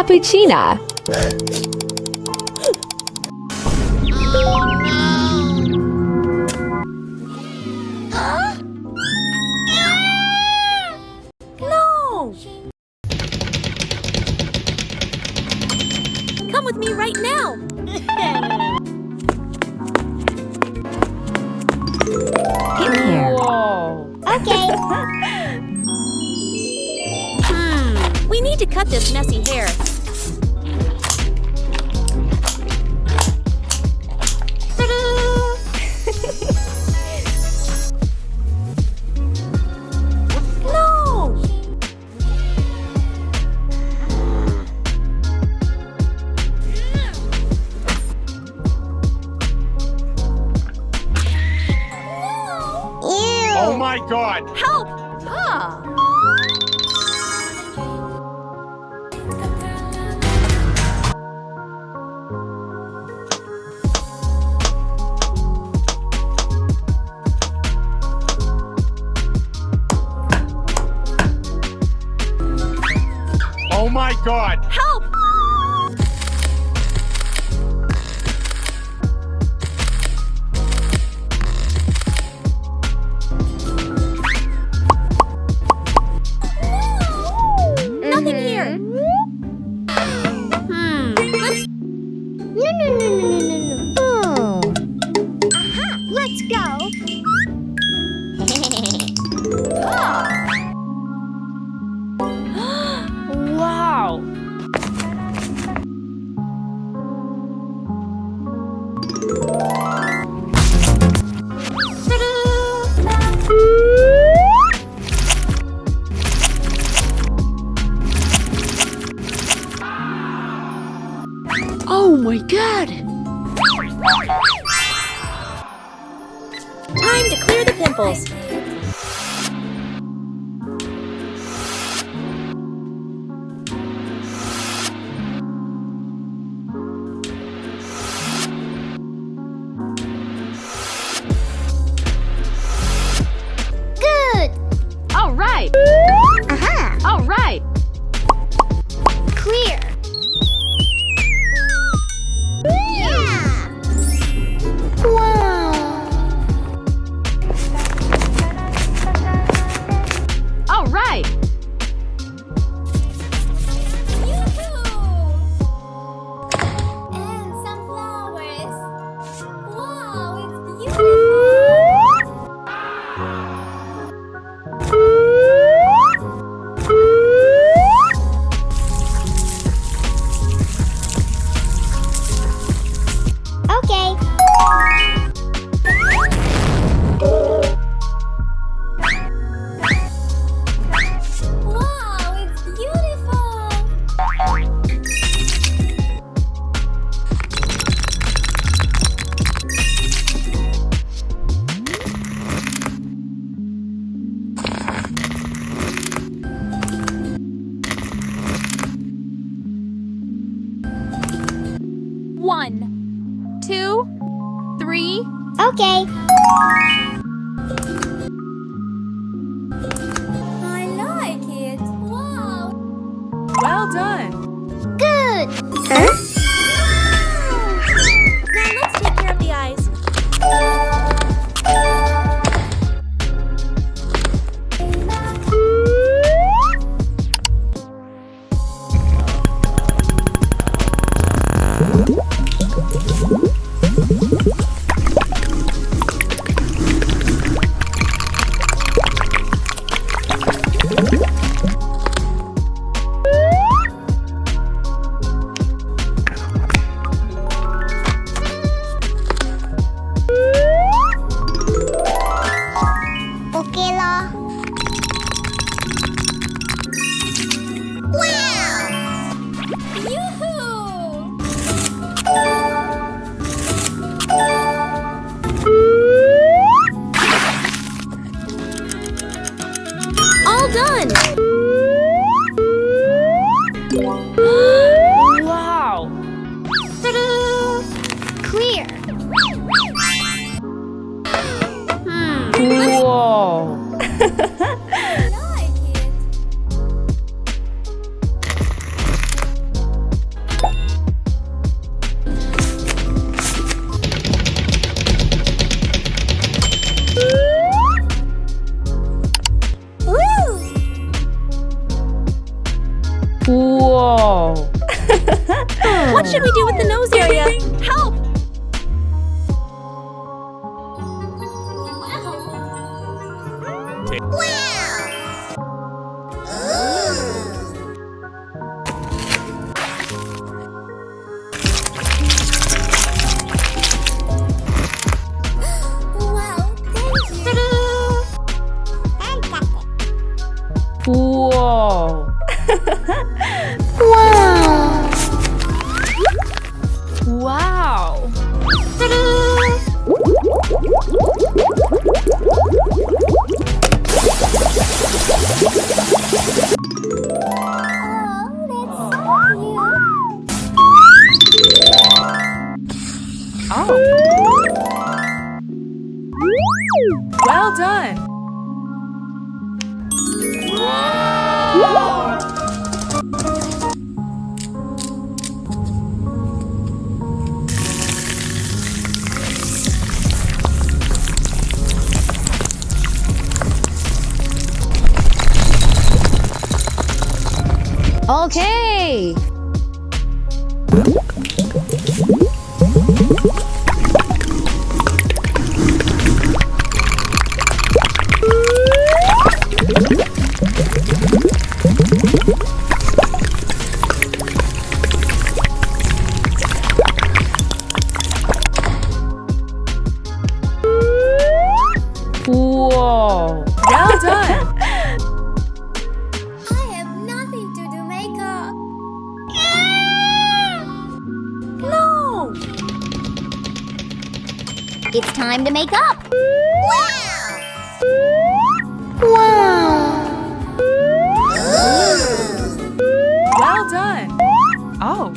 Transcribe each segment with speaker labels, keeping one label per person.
Speaker 1: Cappuccina.
Speaker 2: No! Come with me right now!
Speaker 1: In here.
Speaker 3: Okay.
Speaker 2: We need to cut this messy hair. No!
Speaker 3: Ew.
Speaker 4: Oh my God!
Speaker 2: Help! Ah.
Speaker 4: Oh my God!
Speaker 2: Help! Nothing here. Let's
Speaker 3: No, no, no, no, no, no, no. Oh. Aha, let's go.
Speaker 2: Wow!
Speaker 1: Oh my God.
Speaker 2: Time to clear the pimples.
Speaker 3: Good.
Speaker 1: All right.
Speaker 3: Aha,
Speaker 1: All right.
Speaker 3: clear. Yeah. Wow.
Speaker 1: All right.
Speaker 3: And some flowers. Wow, it's beautiful. Okay. Wow, it's beautiful.
Speaker 2: One, 2, 3.
Speaker 3: Okay.
Speaker 2: I like it.
Speaker 3: Wow.
Speaker 2: Well done.
Speaker 3: Good. Huh?
Speaker 2: Now let's take care of the eyes.
Speaker 1: Whoa.
Speaker 2: What should we do with the nose area? Help!
Speaker 3: Wow, thank you. Fantastic.
Speaker 1: Whoa.
Speaker 3: Wow.
Speaker 1: Wow.
Speaker 3: Oh, that's so cute.
Speaker 1: Oh. Well done. Okay. Whoa. Well done.
Speaker 3: I have nothing to do makeup.
Speaker 2: No!
Speaker 3: It's time to make up. Wow! Wow!
Speaker 1: Well done. Oh.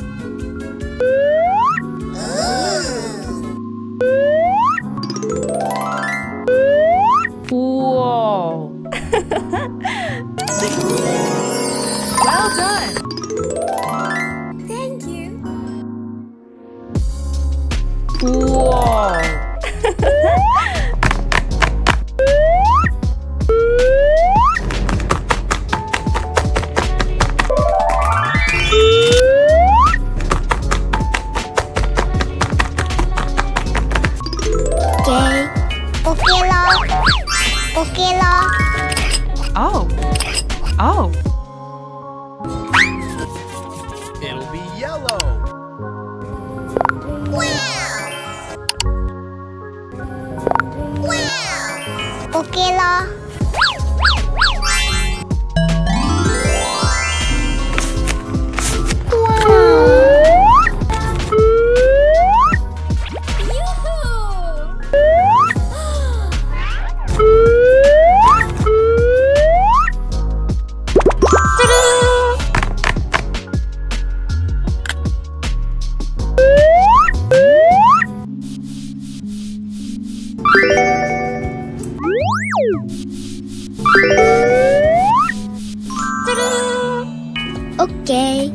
Speaker 1: Whoa. Well done.
Speaker 3: Thank you.
Speaker 1: Whoa.
Speaker 3: Okay. Okay lo. Okay lo.
Speaker 1: Oh. Oh.
Speaker 4: It'll be yellow.
Speaker 3: Wow! Wow! Okay lo. Okay.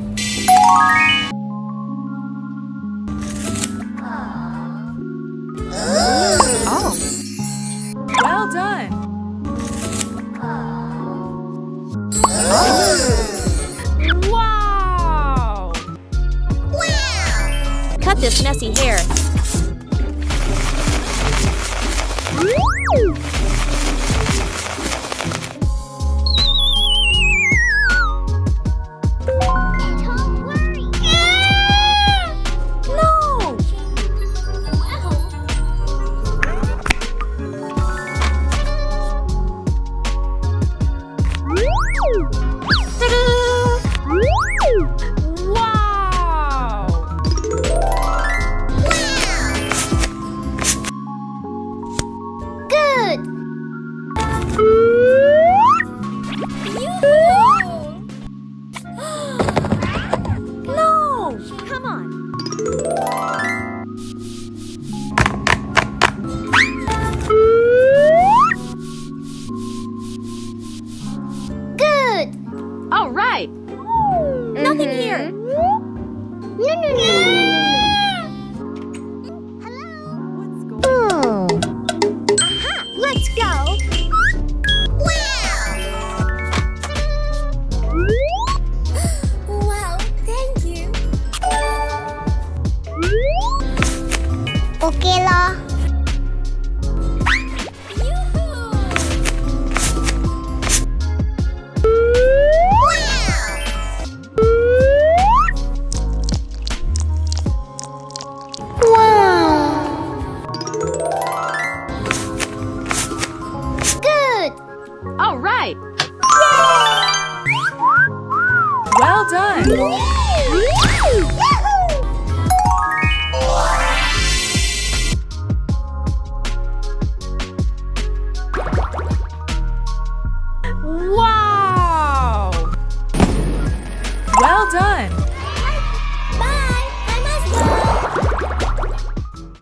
Speaker 1: Oh. Well done. Wow.
Speaker 2: Cut this messy hair.
Speaker 3: Don't worry.
Speaker 2: No!
Speaker 1: Wow.
Speaker 3: Good.
Speaker 2: No! Come on.
Speaker 3: Good.
Speaker 1: All right.
Speaker 2: Nothing here.
Speaker 3: No, no, no, no, no, no. Hello. Aha! Let's go. Wow!
Speaker 1: Well done. Wow! Well done.